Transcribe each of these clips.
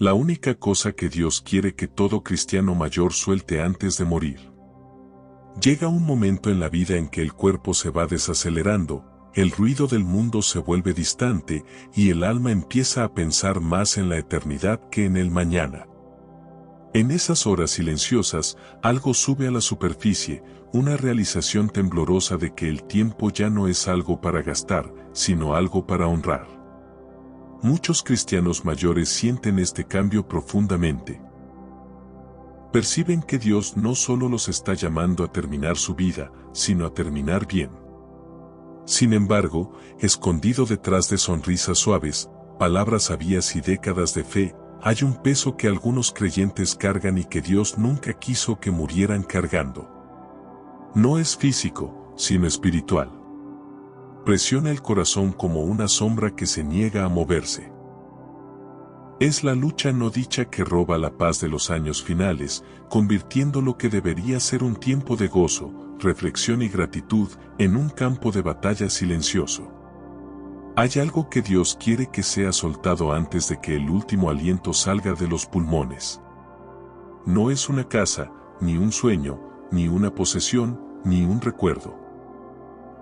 La única cosa que Dios quiere que todo cristiano mayor suelte antes de morir. Llega un momento en la vida en que el cuerpo se va desacelerando, el ruido del mundo se vuelve distante y el alma empieza a pensar más en la eternidad que en el mañana. En esas horas silenciosas, algo sube a la superficie, una realización temblorosa de que el tiempo ya no es algo para gastar, sino algo para honrar. Muchos cristianos mayores sienten este cambio profundamente. Perciben que Dios no solo los está llamando a terminar su vida, sino a terminar bien. Sin embargo, escondido detrás de sonrisas suaves, palabras sabias y décadas de fe, hay un peso que algunos creyentes cargan y que Dios nunca quiso que murieran cargando. No es físico, sino espiritual. Presiona el corazón como una sombra que se niega a moverse. Es la lucha no dicha que roba la paz de los años finales, convirtiendo lo que debería ser un tiempo de gozo, reflexión y gratitud en un campo de batalla silencioso. Hay algo que Dios quiere que sea soltado antes de que el último aliento salga de los pulmones. No es una casa, ni un sueño, ni una posesión, ni un recuerdo.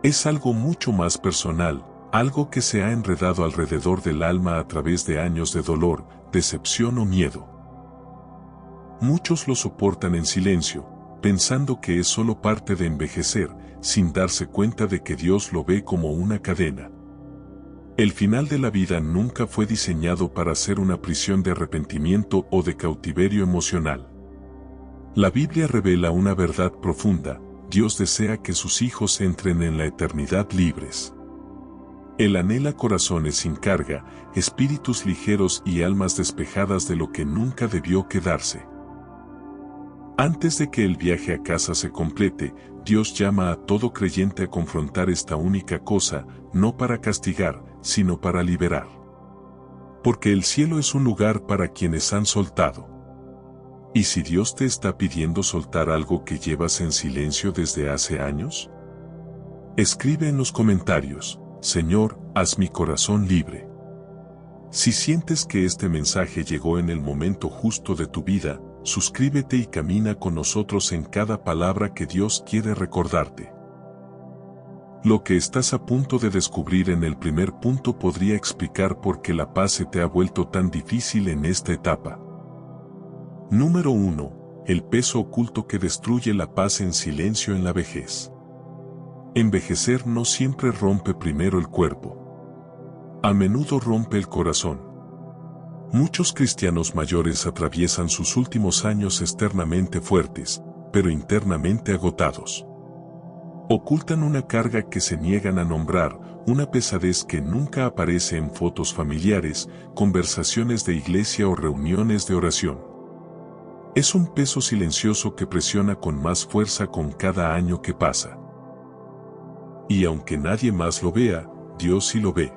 Es algo mucho más personal, algo que se ha enredado alrededor del alma a través de años de dolor, decepción o miedo. Muchos lo soportan en silencio, pensando que es solo parte de envejecer, sin darse cuenta de que Dios lo ve como una cadena. El final de la vida nunca fue diseñado para ser una prisión de arrepentimiento o de cautiverio emocional. La Biblia revela una verdad profunda: Dios desea que sus hijos entren en la eternidad libres. Él anhela corazones sin carga, espíritus ligeros y almas despejadas de lo que nunca debió quedarse. Antes de que el viaje a casa se complete, Dios llama a todo creyente a confrontar esta única cosa, no para castigar, sino para liberar. Porque el cielo es un lugar para quienes han soltado. ¿Y si Dios te está pidiendo soltar algo que llevas en silencio desde hace años? Escribe en los comentarios: Señor, haz mi corazón libre. Si sientes que este mensaje llegó en el momento justo de tu vida, suscríbete y camina con nosotros en cada palabra que Dios quiere recordarte. Lo que estás a punto de descubrir en el primer punto podría explicar por qué la paz se te ha vuelto tan difícil en esta etapa. Número 1. El peso oculto que destruye la paz en silencio en la vejez. Envejecer no siempre rompe primero el cuerpo. A menudo rompe el corazón. Muchos cristianos mayores atraviesan sus últimos años externamente fuertes, pero internamente agotados. Ocultan una carga que se niegan a nombrar, una pesadez que nunca aparece en fotos familiares, conversaciones de iglesia o reuniones de oración. Es un peso silencioso que presiona con más fuerza con cada año que pasa. Y aunque nadie más lo vea, Dios sí lo ve.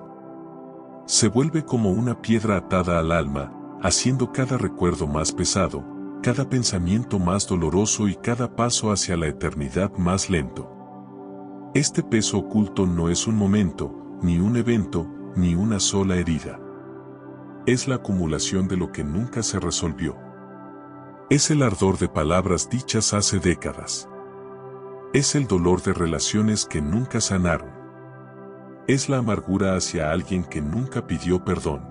Se vuelve como una piedra atada al alma, haciendo cada recuerdo más pesado, cada pensamiento más doloroso y cada paso hacia la eternidad más lento. Este peso oculto no es un momento, ni un evento, ni una sola herida. Es la acumulación de lo que nunca se resolvió. Es el ardor de palabras dichas hace décadas. Es el dolor de relaciones que nunca sanaron. Es la amargura hacia alguien que nunca pidió perdón.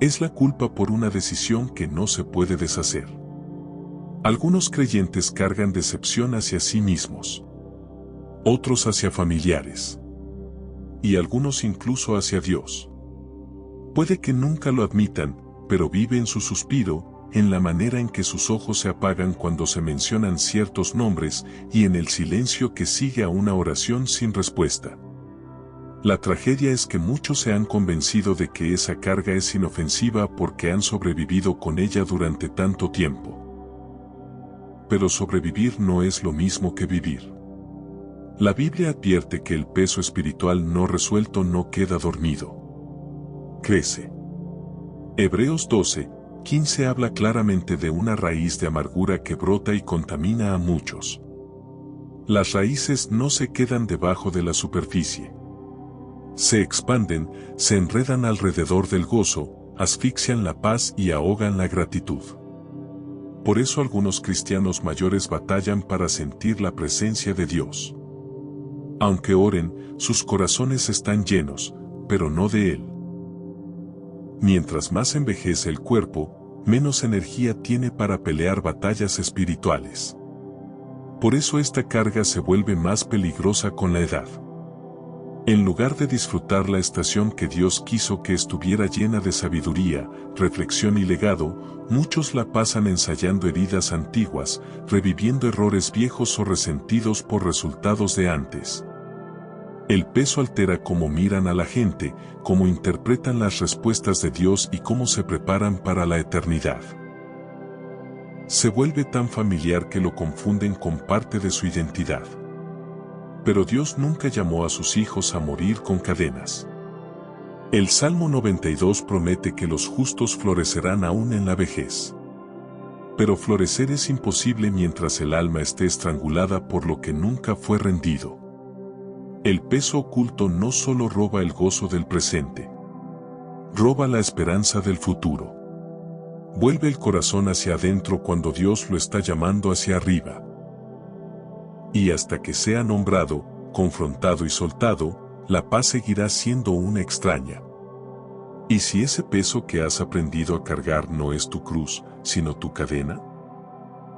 Es la culpa por una decisión que no se puede deshacer. Algunos creyentes cargan decepción hacia sí mismos. Otros hacia familiares. Y algunos incluso hacia Dios. Puede que nunca lo admitan, pero vive en su suspiro, en la manera en que sus ojos se apagan cuando se mencionan ciertos nombres y en el silencio que sigue a una oración sin respuesta. La tragedia es que muchos se han convencido de que esa carga es inofensiva porque han sobrevivido con ella durante tanto tiempo. Pero sobrevivir no es lo mismo que vivir. La Biblia advierte que el peso espiritual no resuelto no queda dormido. Crece. Hebreos 12:15 habla claramente de una raíz de amargura que brota y contamina a muchos. Las raíces no se quedan debajo de la superficie. Se expanden, se enredan alrededor del gozo, asfixian la paz y ahogan la gratitud. Por eso algunos cristianos mayores batallan para sentir la presencia de Dios. Aunque oren, sus corazones están llenos, pero no de Él. Mientras más envejece el cuerpo, menos energía tiene para pelear batallas espirituales. Por eso esta carga se vuelve más peligrosa con la edad. En lugar de disfrutar la estación que Dios quiso que estuviera llena de sabiduría, reflexión y legado, muchos la pasan ensayando heridas antiguas, reviviendo errores viejos o resentidos por resultados de antes. El peso altera cómo miran a la gente, cómo interpretan las respuestas de Dios y cómo se preparan para la eternidad. Se vuelve tan familiar que lo confunden con parte de su identidad. Pero Dios nunca llamó a sus hijos a morir con cadenas. El Salmo 92 promete que los justos florecerán aún en la vejez. Pero florecer es imposible mientras el alma esté estrangulada por lo que nunca fue rendido. El peso oculto no solo roba el gozo del presente, roba la esperanza del futuro. Vuelve el corazón hacia adentro cuando Dios lo está llamando hacia arriba. Y hasta que sea nombrado, confrontado y soltado, la paz seguirá siendo una extraña. ¿Y si ese peso que has aprendido a cargar no es tu cruz, sino tu cadena?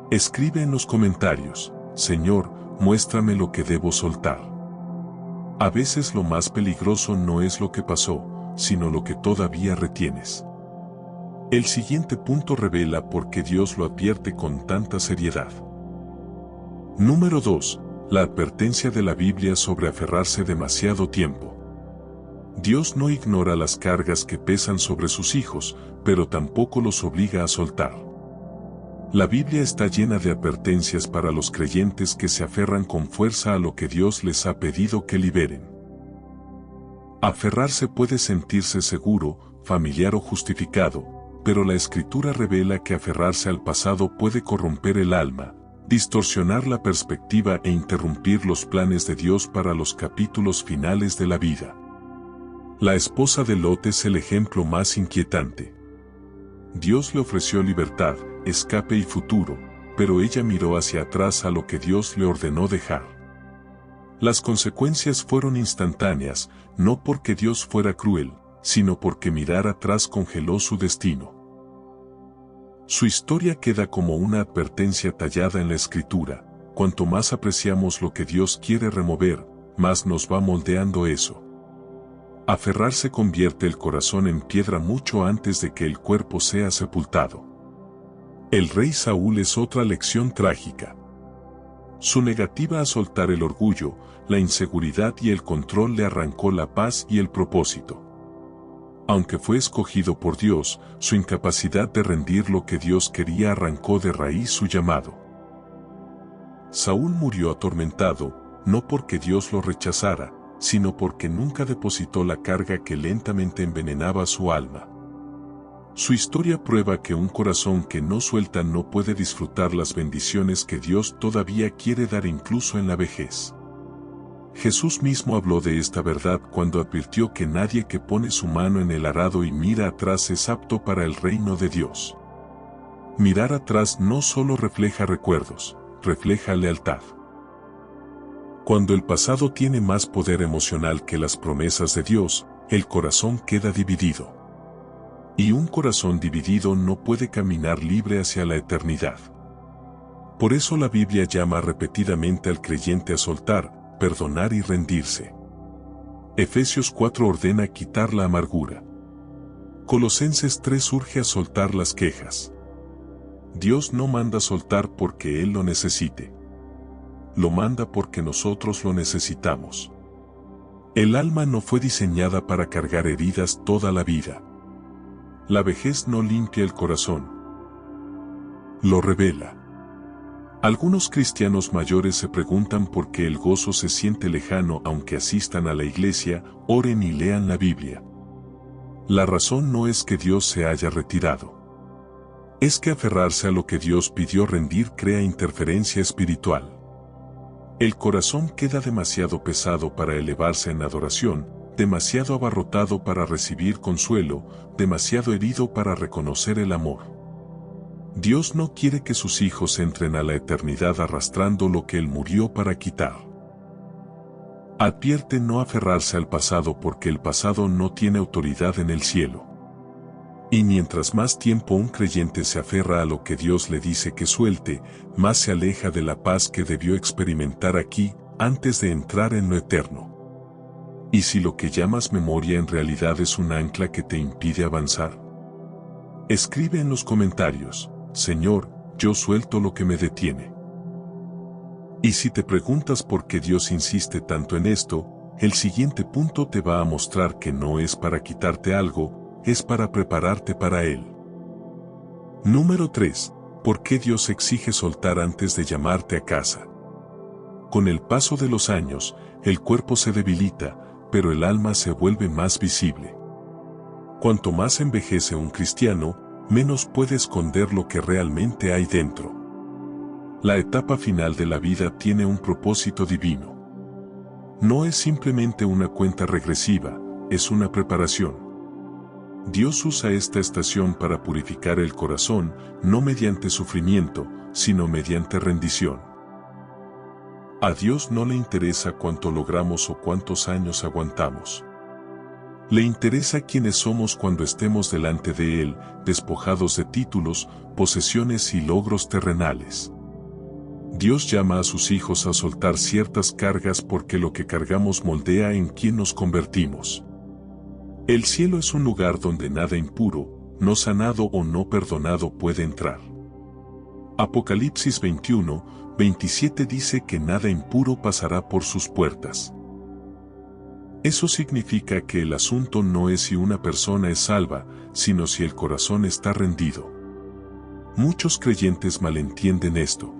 Escribe en los comentarios, Señor, muéstrame lo que debo soltar. A veces lo más peligroso no es lo que pasó, sino lo que todavía retienes. El siguiente punto revela por qué Dios lo advierte con tanta seriedad. Número 2. La advertencia de la Biblia sobre aferrarse demasiado tiempo. Dios no ignora las cargas que pesan sobre sus hijos, pero tampoco los obliga a soltar. La Biblia está llena de advertencias para los creyentes que se aferran con fuerza a lo que Dios les ha pedido que liberen. Aferrarse puede sentirse seguro, familiar o justificado, pero la Escritura revela que aferrarse al pasado puede corromper el alma, distorsionar la perspectiva e interrumpir los planes de Dios para los capítulos finales de la vida. La esposa de Lot es el ejemplo más inquietante. Dios le ofreció libertad, escape y futuro, pero ella miró hacia atrás a lo que Dios le ordenó dejar. Las consecuencias fueron instantáneas, no porque Dios fuera cruel, sino porque mirar atrás congeló su destino. Su historia queda como una advertencia tallada en la Escritura. Cuanto más apreciamos lo que Dios quiere remover, más nos va moldeando eso. Aferrarse convierte el corazón en piedra mucho antes de que el cuerpo sea sepultado. El rey Saúl es otra lección trágica. Su negativa a soltar el orgullo, la inseguridad y el control le arrancó la paz y el propósito. Aunque fue escogido por Dios, su incapacidad de rendir lo que Dios quería arrancó de raíz su llamado. Saúl murió atormentado, no porque Dios lo rechazara, sino porque nunca depositó la carga que lentamente envenenaba su alma. Su historia prueba que un corazón que no suelta no puede disfrutar las bendiciones que Dios todavía quiere dar incluso en la vejez. Jesús mismo habló de esta verdad cuando advirtió que nadie que pone su mano en el arado y mira atrás es apto para el reino de Dios. Mirar atrás no solo refleja recuerdos, refleja lealtad. Cuando el pasado tiene más poder emocional que las promesas de Dios, el corazón queda dividido. Y un corazón dividido no puede caminar libre hacia la eternidad. Por eso la Biblia llama repetidamente al creyente a soltar, perdonar y rendirse. Efesios 4 ordena quitar la amargura. Colosenses 3 urge a soltar las quejas. Dios no manda soltar porque Él lo necesite. Lo manda porque nosotros lo necesitamos. El alma no fue diseñada para cargar heridas toda la vida. La vejez no limpia el corazón. Lo revela. Algunos cristianos mayores se preguntan por qué el gozo se siente lejano aunque asistan a la iglesia, oren y lean la Biblia. La razón no es que Dios se haya retirado. Es que aferrarse a lo que Dios pidió rendir crea interferencia espiritual. El corazón queda demasiado pesado para elevarse en adoración, demasiado abarrotado para recibir consuelo, demasiado herido para reconocer el amor. Dios no quiere que sus hijos entren a la eternidad arrastrando lo que Él murió para quitar. Advierte no aferrarse al pasado porque el pasado no tiene autoridad en el cielo. Y mientras más tiempo un creyente se aferra a lo que Dios le dice que suelte, más se aleja de la paz que debió experimentar aquí, antes de entrar en lo eterno. ¿Y si lo que llamas memoria en realidad es un ancla que te impide avanzar? Escribe en los comentarios: Señor, yo suelto lo que me detiene. Y si te preguntas por qué Dios insiste tanto en esto, el siguiente punto te va a mostrar que no es para quitarte algo, es para prepararte para Él. Número 3. ¿Por qué Dios exige soltar antes de llamarte a casa? Con el paso de los años, el cuerpo se debilita, pero el alma se vuelve más visible. Cuanto más envejece un cristiano, menos puede esconder lo que realmente hay dentro. La etapa final de la vida tiene un propósito divino. No es simplemente una cuenta regresiva, es una preparación. Dios usa esta estación para purificar el corazón, no mediante sufrimiento, sino mediante rendición. A Dios no le interesa cuánto logramos o cuántos años aguantamos. Le interesa quiénes somos cuando estemos delante de Él, despojados de títulos, posesiones y logros terrenales. Dios llama a sus hijos a soltar ciertas cargas porque lo que cargamos moldea en quién nos convertimos. El cielo es un lugar donde nada impuro, no sanado o no perdonado puede entrar. Apocalipsis 21:27 dice que nada impuro pasará por sus puertas. Eso significa que el asunto no es si una persona es salva, sino si el corazón está rendido. Muchos creyentes malentienden esto.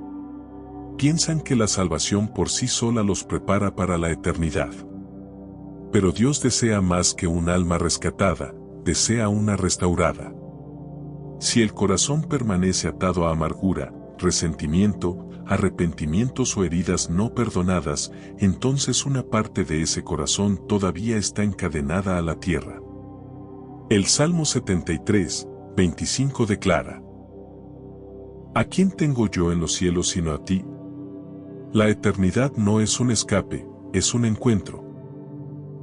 Piensan que la salvación por sí sola los prepara para la eternidad. Pero Dios desea más que un alma rescatada, desea una restaurada. Si el corazón permanece atado a amargura, resentimiento, arrepentimientos o heridas no perdonadas, entonces una parte de ese corazón todavía está encadenada a la tierra. El Salmo 73:25 declara: ¿A quién tengo yo en los cielos sino a ti? La eternidad no es un escape, es un encuentro.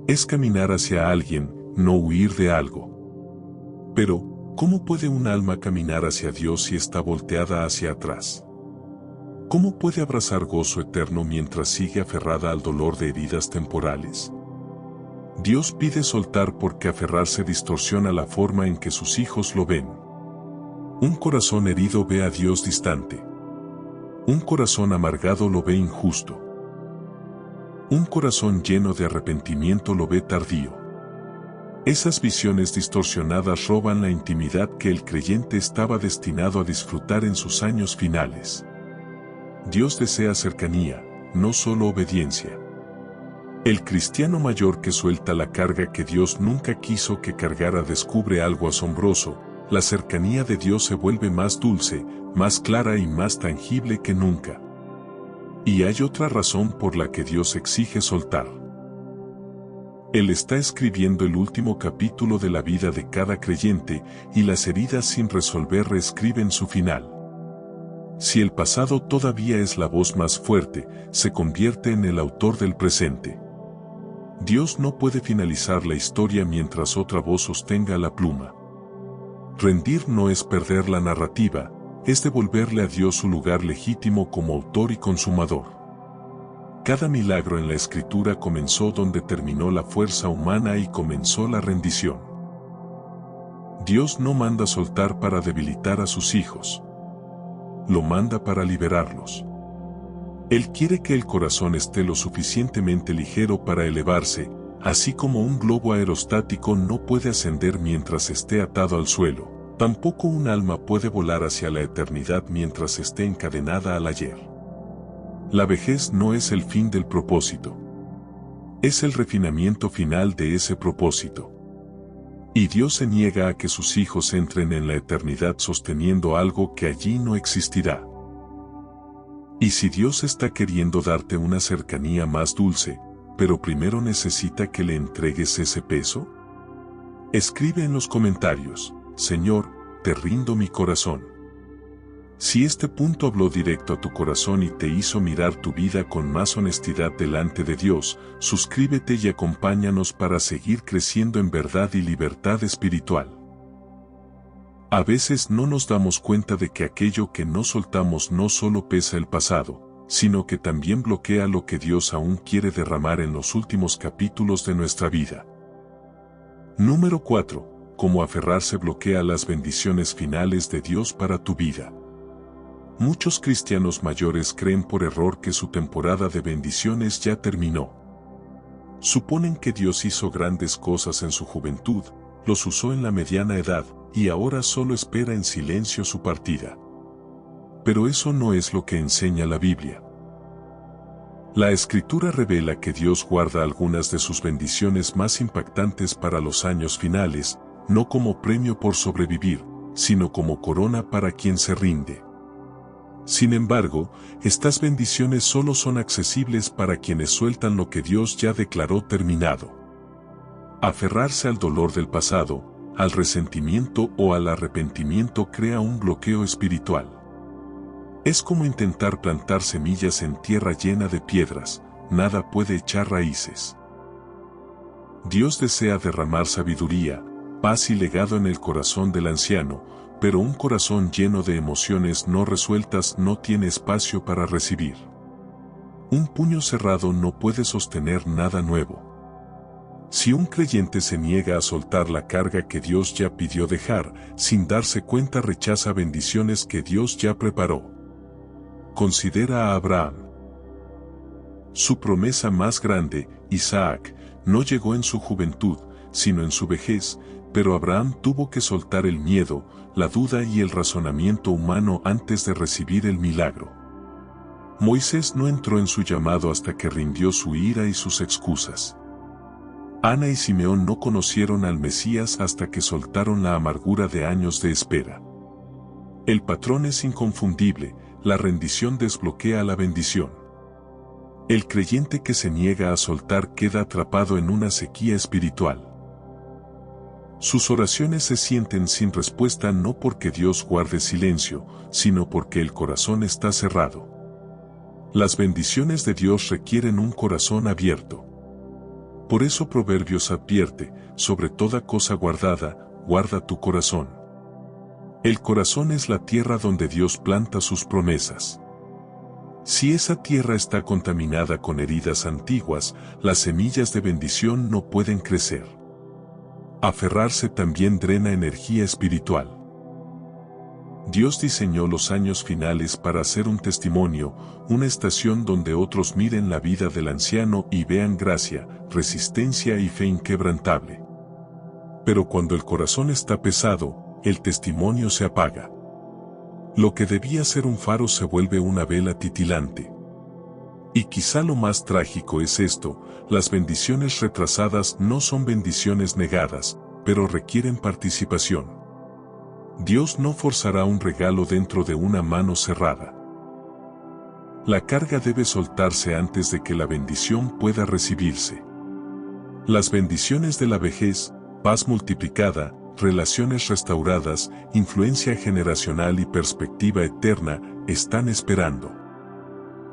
Es caminar hacia alguien, no huir de algo. Pero, ¿cómo puede un alma caminar hacia Dios si está volteada hacia atrás? ¿Cómo puede abrazar gozo eterno mientras sigue aferrada al dolor de heridas temporales? Dios pide soltar porque aferrarse distorsiona la forma en que sus hijos lo ven. Un corazón herido ve a Dios distante. Un corazón amargado lo ve injusto. Un corazón lleno de arrepentimiento lo ve tardío. Esas visiones distorsionadas roban la intimidad que el creyente estaba destinado a disfrutar en sus años finales. Dios desea cercanía, no solo obediencia. El cristiano mayor que suelta la carga que Dios nunca quiso que cargara descubre algo asombroso: la cercanía de Dios se vuelve más dulce, más clara y más tangible que nunca. Y hay otra razón por la que Dios exige soltar. Él está escribiendo el último capítulo de la vida de cada creyente, y las heridas sin resolver reescriben su final. Si el pasado todavía es la voz más fuerte, se convierte en el autor del presente. Dios no puede finalizar la historia mientras otra voz sostenga la pluma. Rendir no es perder la narrativa, es devolverle a Dios su lugar legítimo como autor y consumador. Cada milagro en la Escritura comenzó donde terminó la fuerza humana y comenzó la rendición. Dios no manda soltar para debilitar a sus hijos. Lo manda para liberarlos. Él quiere que el corazón esté lo suficientemente ligero para elevarse, así como un globo aerostático no puede ascender mientras esté atado al suelo, tampoco un alma puede volar hacia la eternidad mientras esté encadenada al ayer. La vejez no es el fin del propósito. Es el refinamiento final de ese propósito. Y Dios se niega a que sus hijos entren en la eternidad sosteniendo algo que allí no existirá. Y si Dios está queriendo darte una cercanía más dulce, pero primero necesita que le entregues ese peso. Escribe en los comentarios: Señor, te rindo mi corazón. Si este punto habló directo a tu corazón y te hizo mirar tu vida con más honestidad delante de Dios, suscríbete y acompáñanos para seguir creciendo en verdad y libertad espiritual. A veces no nos damos cuenta de que aquello que no soltamos no solo pesa el pasado, sino que también bloquea lo que Dios aún quiere derramar en los últimos capítulos de nuestra vida. Número 4. Cómo aferrarse bloquea las bendiciones finales de Dios para tu vida. Muchos cristianos mayores creen por error que su temporada de bendiciones ya terminó. Suponen que Dios hizo grandes cosas en su juventud, los usó en la mediana edad, y ahora solo espera en silencio su partida. Pero eso no es lo que enseña la Biblia. La Escritura revela que Dios guarda algunas de sus bendiciones más impactantes para los años finales, no como premio por sobrevivir, sino como corona para quien se rinde. Sin embargo, estas bendiciones solo son accesibles para quienes sueltan lo que Dios ya declaró terminado. Aferrarse al dolor del pasado, al resentimiento o al arrepentimiento crea un bloqueo espiritual. Es como intentar plantar semillas en tierra llena de piedras, nada puede echar raíces. Dios desea derramar sabiduría, paz y legado en el corazón del anciano, pero un corazón lleno de emociones no resueltas no tiene espacio para recibir. Un puño cerrado no puede sostener nada nuevo. Si un creyente se niega a soltar la carga que Dios ya pidió dejar, sin darse cuenta rechaza bendiciones que Dios ya preparó. Considera a Abraham. Su promesa más grande, Isaac, no llegó en su juventud, sino en su vejez, pero Abraham tuvo que soltar el miedo, la duda y el razonamiento humano antes de recibir el milagro. Moisés no entró en su llamado hasta que rindió su ira y sus excusas. Ana y Simeón no conocieron al Mesías hasta que soltaron la amargura de años de espera. El patrón es inconfundible, la rendición desbloquea la bendición. El creyente que se niega a soltar queda atrapado en una sequía espiritual. Sus oraciones se sienten sin respuesta no porque Dios guarde silencio, sino porque el corazón está cerrado. Las bendiciones de Dios requieren un corazón abierto. Por eso Proverbios advierte: sobre toda cosa guardada, guarda tu corazón. El corazón es la tierra donde Dios planta sus promesas. Si esa tierra está contaminada con heridas antiguas, las semillas de bendición no pueden crecer. Aferrarse también drena energía espiritual. Dios diseñó los años finales para ser un testimonio, una estación donde otros miren la vida del anciano y vean gracia, resistencia y fe inquebrantable. Pero cuando el corazón está pesado, el testimonio se apaga. Lo que debía ser un faro se vuelve una vela titilante. Y quizá lo más trágico es esto: las bendiciones retrasadas no son bendiciones negadas, pero requieren participación. Dios no forzará un regalo dentro de una mano cerrada. La carga debe soltarse antes de que la bendición pueda recibirse. Las bendiciones de la vejez, paz multiplicada, relaciones restauradas, influencia generacional y perspectiva eterna, están esperando.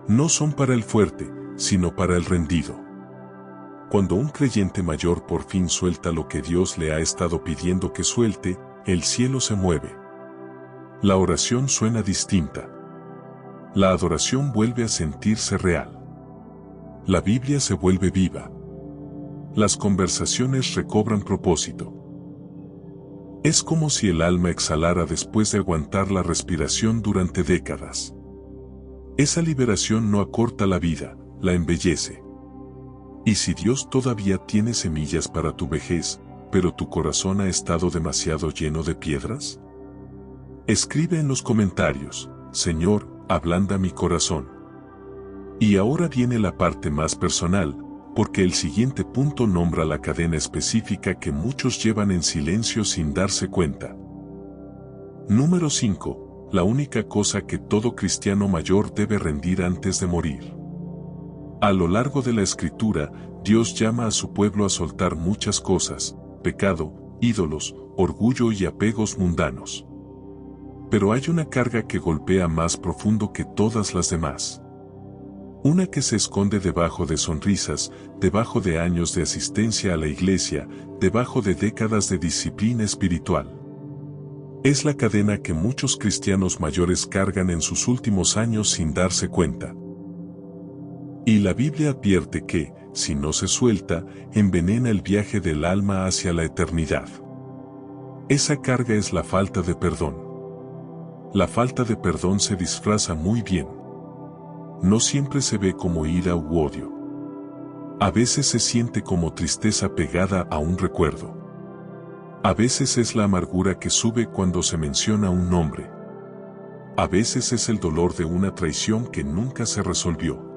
No son para el fuerte, sino para el rendido. Cuando un creyente mayor por fin suelta lo que Dios le ha estado pidiendo que suelte, el cielo se mueve. La oración suena distinta. La adoración vuelve a sentirse real. La Biblia se vuelve viva. Las conversaciones recobran propósito. Es como si el alma exhalara después de aguantar la respiración durante décadas. Esa liberación no acorta la vida, la embellece. Y si Dios todavía tiene semillas para tu vejez, pero tu corazón ha estado demasiado lleno de piedras, escribe en los comentarios: Señor, ablanda mi corazón. Y ahora viene la parte más personal, porque el siguiente punto nombra la cadena específica que muchos llevan en silencio sin darse cuenta. Número 5. La única cosa que todo cristiano mayor debe rendir antes de morir. A lo largo de la Escritura, Dios llama a su pueblo a soltar muchas cosas: pecado, ídolos, orgullo y apegos mundanos. Pero hay una carga que golpea más profundo que todas las demás. Una que se esconde debajo de sonrisas, debajo de años de asistencia a la iglesia, debajo de décadas de disciplina espiritual. Es la cadena que muchos cristianos mayores cargan en sus últimos años sin darse cuenta. Y la Biblia advierte que, si no se suelta, envenena el viaje del alma hacia la eternidad. Esa carga es la falta de perdón. La falta de perdón se disfraza muy bien. No siempre se ve como ira u odio. A veces se siente como tristeza pegada a un recuerdo. A veces es la amargura que sube cuando se menciona un nombre. A veces es el dolor de una traición que nunca se resolvió.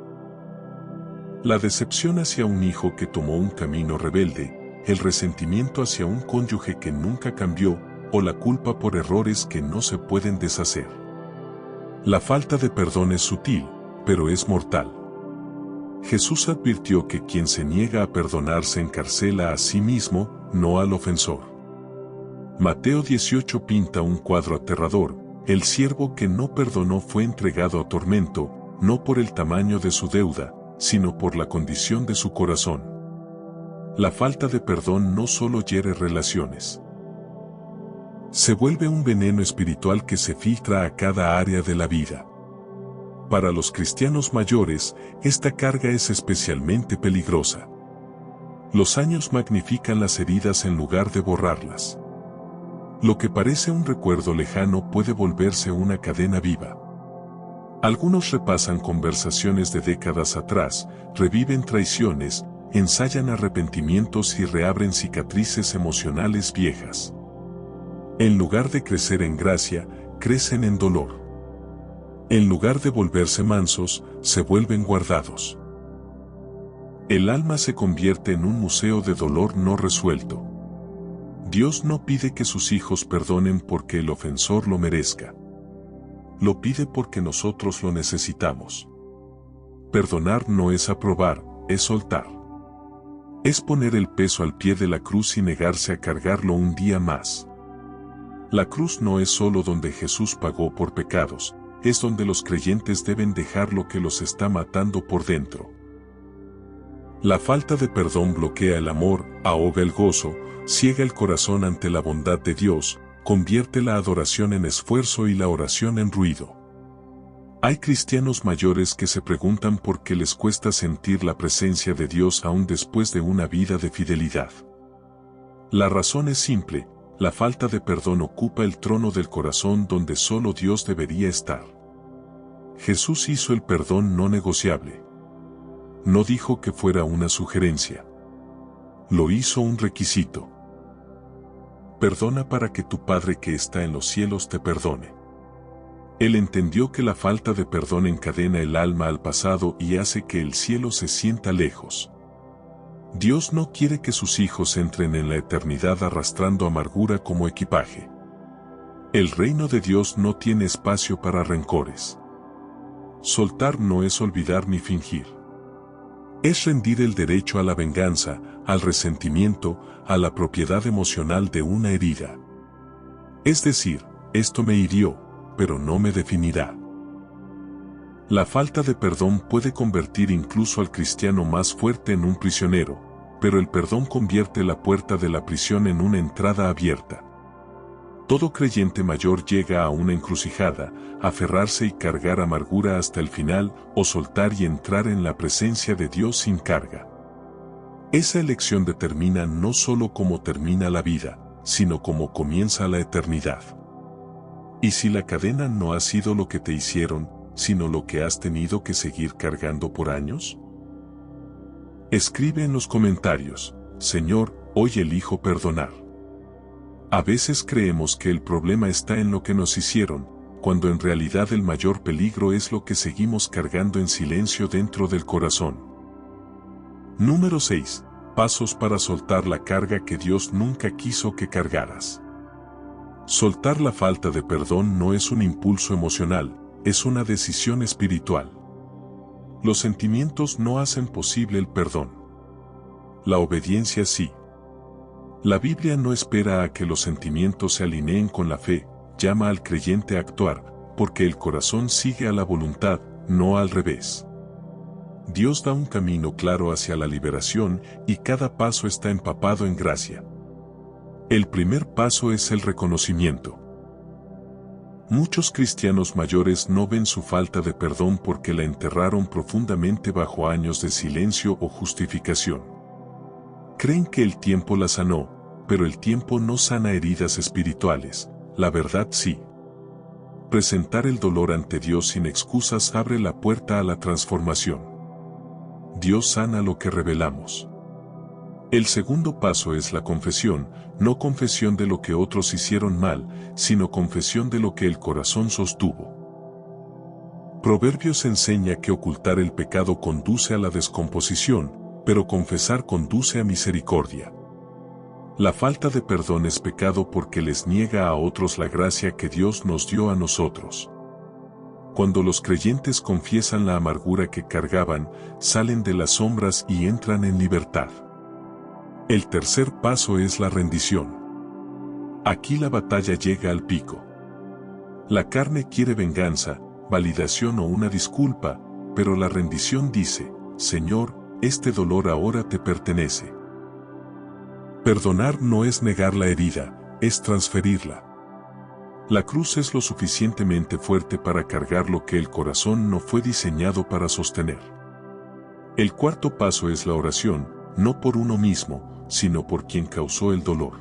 La decepción hacia un hijo que tomó un camino rebelde, el resentimiento hacia un cónyuge que nunca cambió, o la culpa por errores que no se pueden deshacer. La falta de perdón es sutil, pero es mortal. Jesús advirtió que quien se niega a perdonar se encarcela a sí mismo, no al ofensor. Mateo 18 pinta un cuadro aterrador: el siervo que no perdonó fue entregado a tormento, no por el tamaño de su deuda, sino por la condición de su corazón. La falta de perdón no solo hiere relaciones. Se vuelve un veneno espiritual que se filtra a cada área de la vida. Para los cristianos mayores, esta carga es especialmente peligrosa. Los años magnifican las heridas en lugar de borrarlas. Lo que parece un recuerdo lejano puede volverse una cadena viva. Algunos repasan conversaciones de décadas atrás, reviven traiciones, ensayan arrepentimientos y reabren cicatrices emocionales viejas. En lugar de crecer en gracia, crecen en dolor. En lugar de volverse mansos, se vuelven guardados. El alma se convierte en un museo de dolor no resuelto. Dios no pide que sus hijos perdonen porque el ofensor lo merezca. Lo pide porque nosotros lo necesitamos. Perdonar no es aprobar, es soltar. Es poner el peso al pie de la cruz y negarse a cargarlo un día más. La cruz no es solo donde Jesús pagó por pecados, es donde los creyentes deben dejar lo que los está matando por dentro. La falta de perdón bloquea el amor, ahoga el gozo, ciega el corazón ante la bondad de Dios, convierte la adoración en esfuerzo y la oración en ruido. Hay cristianos mayores que se preguntan por qué les cuesta sentir la presencia de Dios aún después de una vida de fidelidad. La razón es simple: la falta de perdón ocupa el trono del corazón donde solo Dios debería estar. Jesús hizo el perdón no negociable. No dijo que fuera una sugerencia. Lo hizo un requisito. Perdona para que tu Padre que está en los cielos te perdone. Él entendió que la falta de perdón encadena el alma al pasado y hace que el cielo se sienta lejos. Dios no quiere que sus hijos entren en la eternidad arrastrando amargura como equipaje. El reino de Dios no tiene espacio para rencores. Soltar no es olvidar ni fingir. Es rendir el derecho a la venganza, al resentimiento, a la propiedad emocional de una herida. Es decir, esto me hirió, pero no me definirá. La falta de perdón puede convertir incluso al cristiano más fuerte en un prisionero, pero el perdón convierte la puerta de la prisión en una entrada abierta. Todo creyente mayor llega a una encrucijada: aferrarse y cargar amargura hasta el final, o soltar y entrar en la presencia de Dios sin carga. Esa elección determina no solo cómo termina la vida, sino cómo comienza la eternidad. ¿Y si la cadena no ha sido lo que te hicieron, sino lo que has tenido que seguir cargando por años? Escribe en los comentarios: Señor, hoy elijo perdonar. A veces creemos que el problema está en lo que nos hicieron, cuando en realidad el mayor peligro es lo que seguimos cargando en silencio dentro del corazón. Número 6. Pasos para soltar la carga que Dios nunca quiso que cargaras. Soltar la falta de perdón no es un impulso emocional, es una decisión espiritual. Los sentimientos no hacen posible el perdón. La obediencia sí. La Biblia no espera a que los sentimientos se alineen con la fe, llama al creyente a actuar, porque el corazón sigue a la voluntad, no al revés. Dios da un camino claro hacia la liberación y cada paso está empapado en gracia. El primer paso es el reconocimiento. Muchos cristianos mayores no ven su falta de perdón porque la enterraron profundamente bajo años de silencio o justificación. Creen que el tiempo la sanó, pero el tiempo no sana heridas espirituales, la verdad sí. Presentar el dolor ante Dios sin excusas abre la puerta a la transformación. Dios sana lo que revelamos. El segundo paso es la confesión, no confesión de lo que otros hicieron mal, sino confesión de lo que el corazón sostuvo. Proverbios enseña que ocultar el pecado conduce a la descomposición, pero confesar conduce a misericordia. La falta de perdón es pecado porque les niega a otros la gracia que Dios nos dio a nosotros. Cuando los creyentes confiesan la amargura que cargaban, salen de las sombras y entran en libertad. El tercer paso es la rendición. Aquí la batalla llega al pico. La carne quiere venganza, validación o una disculpa, pero la rendición dice, Señor, este dolor ahora te pertenece. Perdonar no es negar la herida, es transferirla. La cruz es lo suficientemente fuerte para cargar lo que el corazón no fue diseñado para sostener. El cuarto paso es la oración, no por uno mismo, sino por quien causó el dolor.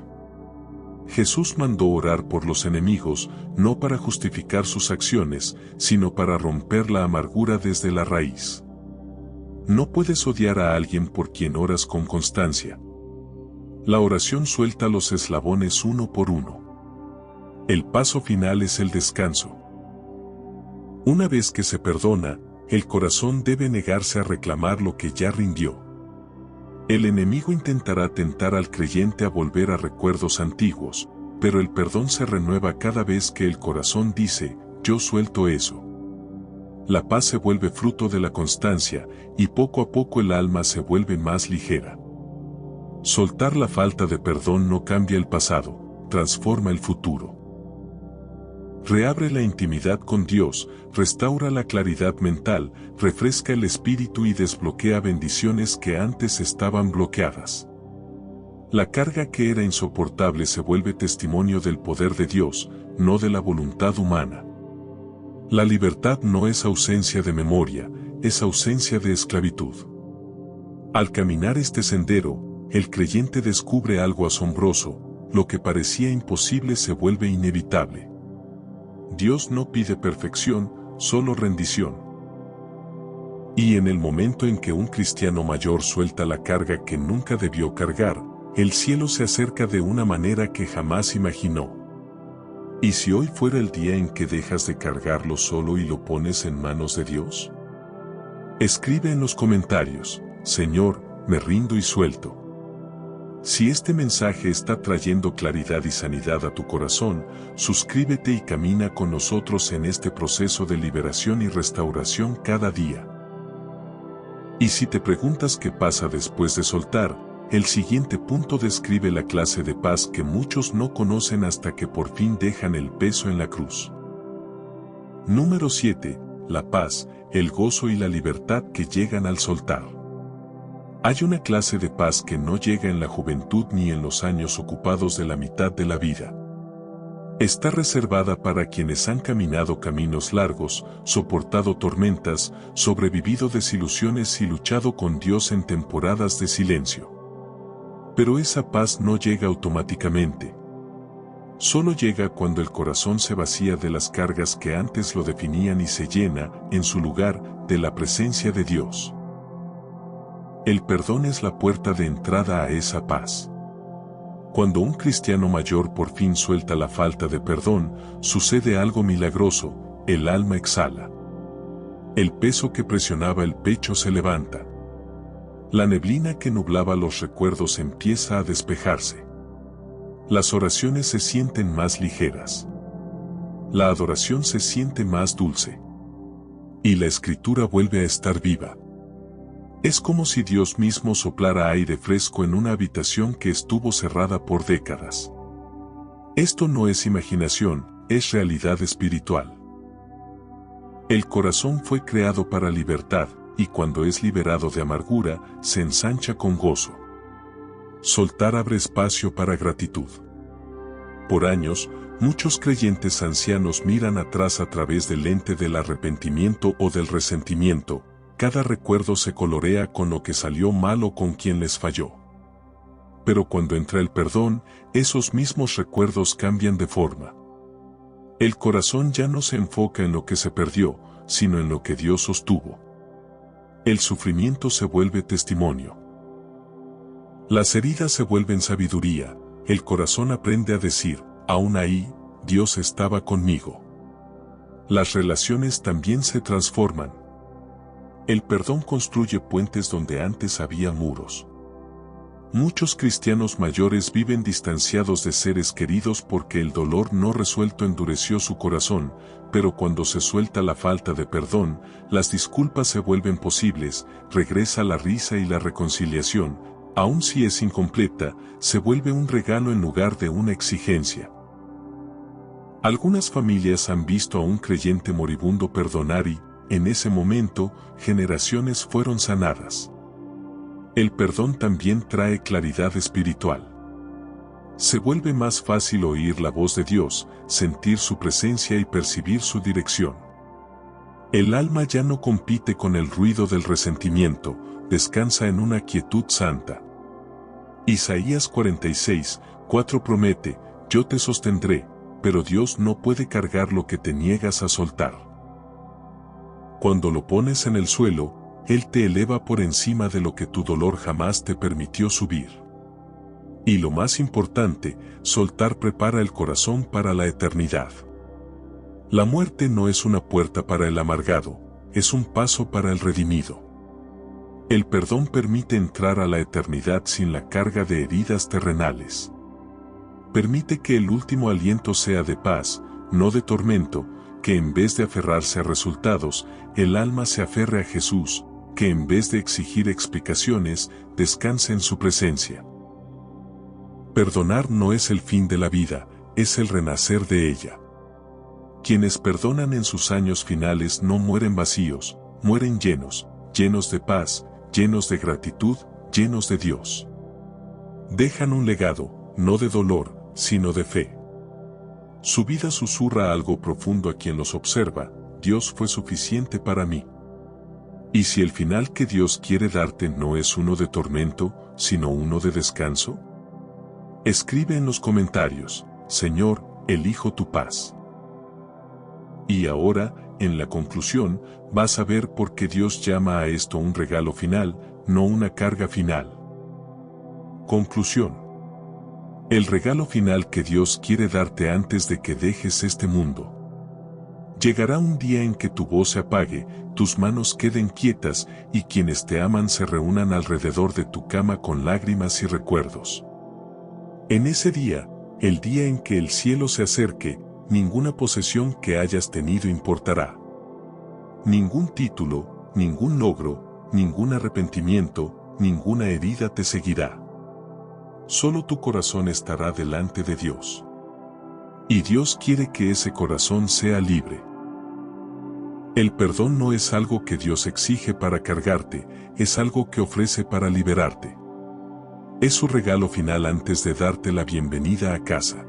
Jesús mandó orar por los enemigos, no para justificar sus acciones, sino para romper la amargura desde la raíz. No puedes odiar a alguien por quien oras con constancia. La oración suelta los eslabones uno por uno. El paso final es el descanso. Una vez que se perdona, el corazón debe negarse a reclamar lo que ya rindió. El enemigo intentará tentar al creyente a volver a recuerdos antiguos, pero el perdón se renueva cada vez que el corazón dice, yo suelto eso. La paz se vuelve fruto de la constancia, y poco a poco el alma se vuelve más ligera. Soltar la falta de perdón no cambia el pasado, transforma el futuro. Reabre la intimidad con Dios, restaura la claridad mental, refresca el espíritu y desbloquea bendiciones que antes estaban bloqueadas. La carga que era insoportable se vuelve testimonio del poder de Dios, no de la voluntad humana. La libertad no es ausencia de memoria, es ausencia de esclavitud. Al caminar este sendero, el creyente descubre algo asombroso, lo que parecía imposible se vuelve inevitable. Dios no pide perfección, solo rendición. Y en el momento en que un cristiano mayor suelta la carga que nunca debió cargar, el cielo se acerca de una manera que jamás imaginó. ¿Y si hoy fuera el día en que dejas de cargarlo solo y lo pones en manos de Dios? Escribe en los comentarios, Señor, me rindo y suelto. Si este mensaje está trayendo claridad y sanidad a tu corazón, suscríbete y camina con nosotros en este proceso de liberación y restauración cada día. Y si te preguntas qué pasa después de soltar, el siguiente punto describe la clase de paz que muchos no conocen hasta que por fin dejan el peso en la cruz. Número 7. La paz, el gozo y la libertad que llegan al soltar. Hay una clase de paz que no llega en la juventud ni en los años ocupados de la mitad de la vida. Está reservada para quienes han caminado caminos largos, soportado tormentas, sobrevivido desilusiones y luchado con Dios en temporadas de silencio. Pero esa paz no llega automáticamente. Solo llega cuando el corazón se vacía de las cargas que antes lo definían y se llena, en su lugar, de la presencia de Dios. El perdón es la puerta de entrada a esa paz. Cuando un cristiano mayor por fin suelta la falta de perdón, sucede algo milagroso, el alma exhala. El peso que presionaba el pecho se levanta. La neblina que nublaba los recuerdos empieza a despejarse. Las oraciones se sienten más ligeras. La adoración se siente más dulce. y la escritura vuelve a estar viva. Es como si Dios mismo soplara aire fresco en una habitación que estuvo cerrada por décadas. Esto no es imaginación, es realidad espiritual. El corazón fue creado para libertad, y cuando es liberado de amargura, se ensancha con gozo. Soltar abre espacio para gratitud. Por años, muchos creyentes ancianos miran atrás a través del lente del arrepentimiento o del resentimiento. Cada recuerdo se colorea con lo que salió mal o con quien les falló. Pero cuando entra el perdón, esos mismos recuerdos cambian de forma. El corazón ya no se enfoca en lo que se perdió, sino en lo que Dios sostuvo. El sufrimiento se vuelve testimonio. Las heridas se vuelven sabiduría, el corazón aprende a decir, aún ahí, Dios estaba conmigo. Las relaciones también se transforman. El perdón construye puentes donde antes había muros. Muchos cristianos mayores viven distanciados de seres queridos porque el dolor no resuelto endureció su corazón, pero cuando se suelta la falta de perdón, las disculpas se vuelven posibles, regresa la risa y la reconciliación, aun si es incompleta, se vuelve un regalo en lugar de una exigencia. Algunas familias han visto a un creyente moribundo perdonar y, en ese momento, generaciones fueron sanadas. El perdón también trae claridad espiritual. Se vuelve más fácil oír la voz de Dios, sentir su presencia y percibir su dirección. El alma ya no compite con el ruido del resentimiento, descansa en una quietud santa. Isaías 46:4 promete, yo te sostendré, pero Dios no puede cargar lo que te niegas a soltar. Cuando lo pones en el suelo, Él te eleva por encima de lo que tu dolor jamás te permitió subir. Y lo más importante, soltar prepara el corazón para la eternidad. La muerte no es una puerta para el amargado, es un paso para el redimido. El perdón permite entrar a la eternidad sin la carga de heridas terrenales. Permite que el último aliento sea de paz, no de tormento, que en vez de aferrarse a resultados, el alma se aferre a Jesús, que en vez de exigir explicaciones, descanse en su presencia. Perdonar no es el fin de la vida, es el renacer de ella. Quienes perdonan en sus años finales no mueren vacíos, mueren llenos, llenos de paz, llenos de gratitud, llenos de Dios. Dejan un legado, no de dolor, sino de fe. Su vida susurra algo profundo a quien los observa, Dios fue suficiente para mí. ¿Y si el final que Dios quiere darte no es uno de tormento, sino uno de descanso? Escribe en los comentarios, Señor, elijo tu paz. Y ahora, en la conclusión, vas a ver por qué Dios llama a esto un regalo final, no una carga final. Conclusión. El regalo final que Dios quiere darte antes de que dejes este mundo. Llegará un día en que tu voz se apague, tus manos queden quietas y quienes te aman se reúnan alrededor de tu cama con lágrimas y recuerdos. En ese día, el día en que el cielo se acerque, ninguna posesión que hayas tenido importará. Ningún título, ningún logro, ningún arrepentimiento, ninguna herida te seguirá. Solo tu corazón estará delante de Dios. Y Dios quiere que ese corazón sea libre. El perdón no es algo que Dios exige para cargarte, es algo que ofrece para liberarte. Es su regalo final antes de darte la bienvenida a casa.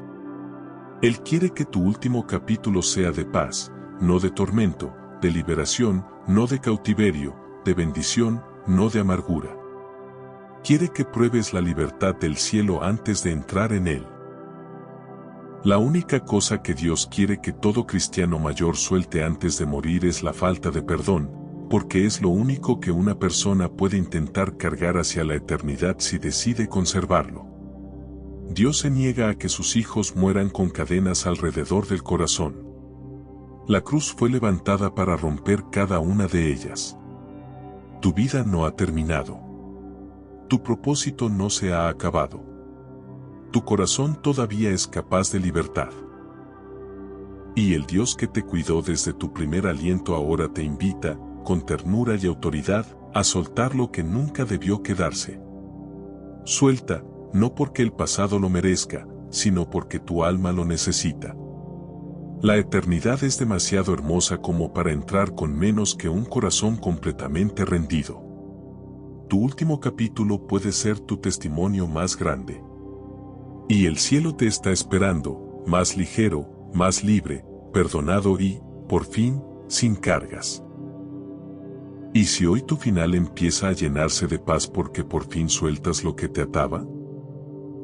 Él quiere que tu último capítulo sea de paz, no de tormento, de liberación, no de cautiverio, de bendición, no de amargura. Quiere que pruebes la libertad del cielo antes de entrar en él. La única cosa que Dios quiere que todo cristiano mayor suelte antes de morir es la falta de perdón, porque es lo único que una persona puede intentar cargar hacia la eternidad si decide conservarlo. Dios se niega a que sus hijos mueran con cadenas alrededor del corazón. La cruz fue levantada para romper cada una de ellas. Tu vida no ha terminado. Tu propósito no se ha acabado. Tu corazón todavía es capaz de libertad. Y el Dios que te cuidó desde tu primer aliento ahora te invita, con ternura y autoridad, a soltar lo que nunca debió quedarse. Suelta, no porque el pasado lo merezca, sino porque tu alma lo necesita. La eternidad es demasiado hermosa como para entrar con menos que un corazón completamente rendido. Tu último capítulo puede ser tu testimonio más grande. Y el cielo te está esperando, más ligero, más libre, perdonado y, por fin, sin cargas. ¿Y si hoy tu final empieza a llenarse de paz porque por fin sueltas lo que te ataba?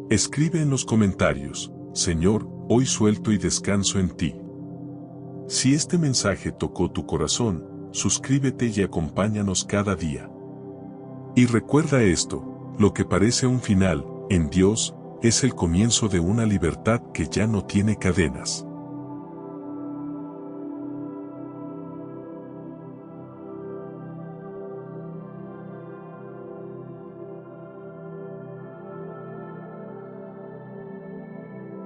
Escribe en los comentarios, Señor, hoy suelto y descanso en ti. Si este mensaje tocó tu corazón, suscríbete y acompáñanos cada día. Y recuerda esto, lo que parece un final, en Dios, es el comienzo de una libertad que ya no tiene cadenas.